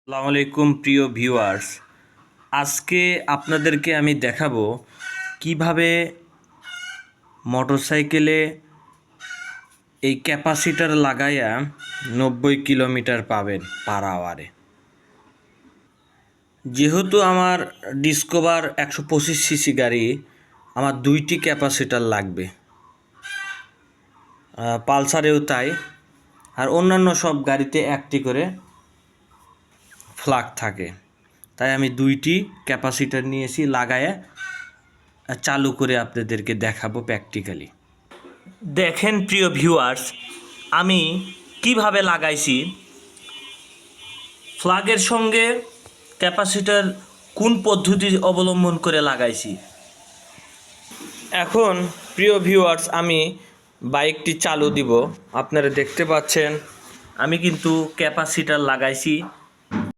আসসালামু আলাইকুম প্রিয় ভিউয়ার্স। আজকে আপনাদেরকে আমি দেখাবো কিভাবে মোটরসাইকেলে এই ক্যাপাসিটার লাগাইয়া 90 কিলোমিটার পাবেন পার আওয়ারে। যেহেতু আমার ডিসকভার 125 সিসি গাড়ি, আমার 2টি ক্যাপাসিটার লাগবে, পালসারেও তাই, আর অন্যান্য সব গাড়িতে একটি করে ফ্লাগ থাকে। তাই আমি 2টি ক্যাপাসিটার নিয়েছি, লাগায়ে চালু করে আপনাদেরকে দেখাবো প্র্যাকটিক্যালি। দেখেন প্রিয় ভিউয়ার্স, আমি কিভাবে লাগাইছি। ফ্লাগের সঙ্গে ক্যাপাসিটার কোন পদ্ধতি অবলম্বন করে লাগাইছি। এখন প্রিয় ভিউয়ার্স, আমি বাইকটি চালু দিব। আপনারা দেখতে পাচ্ছেন আমি কিন্তু ক্যাপাসিটার লাগাইছি